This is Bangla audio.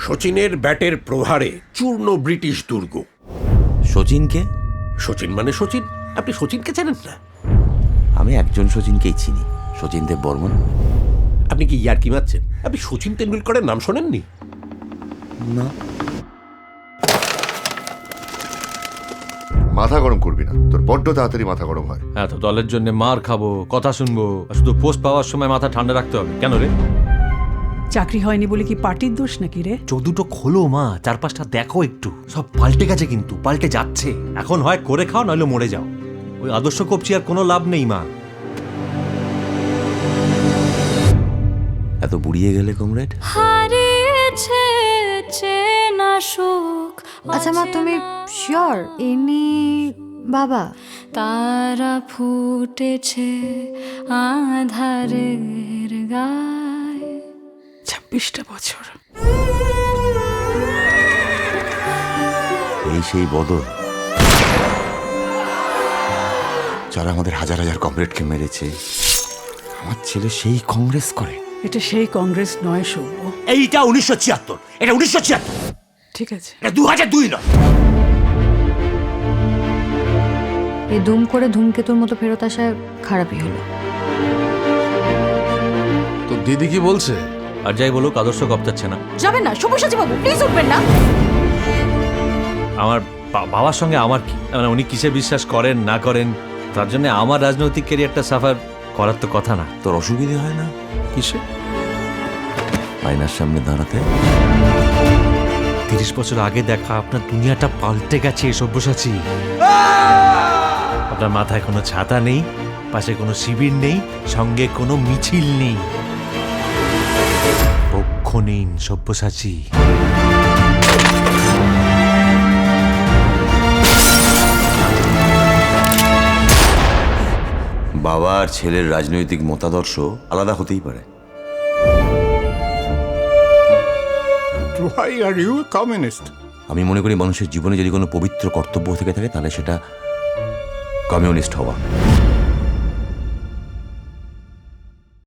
শচীনের ব্যাটের প্রহারে চূর্ণ ব্রিটিশ দুর্গ। শচীনকে? শচীন মানে শচীন। আপনি শচীনকে জানেন না? আমি একজন শচীনকেই চিনি, শচীন দেব বর্মন। আপনি কি ইয়ার্কি মারছেন? আপনি শচীন তেন্ডুলকরের নাম শোনেননি? না। মাথা গরম করবি না, তোর বড্ড তাড়াতাড়ি মাথা গরম হয়। হ্যাঁ, তো দলের জন্য মার খাবো, কথা শুনবো, আর শুধু পোস্ট পাওয়ার সময় মাথা ঠান্ডা রাখতে হবে কেন রে? চাকরি হয়নি বলে কি পার্টির দোষ নাকি রে? চোখ দুটো খোলো মা, চারপাশটা দেখো একটু। সব পাল্টে গেছে, কিন্তু পাল্টে যাচ্ছে। এখন হয় করে খাও, নইলে মরে যাও। ওই আদর্শ কপচি আর কোনো লাভ নেই মা। এত বুড়িয়ে গেলে কমরেড? হারিয়েছে চেনা সুখ। আচ্ছা মা, তুমি শিওর ইনি বাবা? তারা ফুটেছে আধারের গায়ে। 26টা বছর। এই সেই বদল যারা আমাদের হাজার হাজার কমরেডকে মেরেছে। আমার ছেলে সেই কংগ্রেস করে। এটা সেই কংগ্রেস নয় সভ্য। এইটা 1976, এটা 1976, ঠিক আছে, এটা 2002 নয়। এই দুম করে ধূমকেতুর মতো ফেরত আসায় খারাপই হলো। তো দিদি কি বলছে? আর যাই বলুক, আদর্শ কপচাচ্ছে না। যাবেন না সব্যসাচী বাবু, প্লিজ উঠবেন না। আমার বাবার সঙ্গে আমার কি, মানে উনি কিসে বিশ্বাস করেন না করেন, তার জন্য আমার রাজনৈতিক ক্যারিয়ারটা সাফার করার তো কথা না। তোর অসুবিধে হয় না কিসে? আয়নার সামনে দাঁড়াতে? 30 বছর আগে দেখা আপনার দুনিয়াটা পাল্টে গেছে সব্যসাচী। আপনার মাথায় কোনো ছাতা নেই, পাশে কোনো শিবির নেই, সঙ্গে কোনো মিছিল নেই। পক্ষ নেই সব্যসাচী। বাবা আর ছেলের রাজনৈতিক মতাদর্শ আলাদা হতেই পারে। Why are you a communist? আমি মনে করি মানুষের জীবনে যদি কোনো পবিত্র কর্তব্য থেকে থাকে তাহলে সেটা কমিউনিস্ট হওয়া।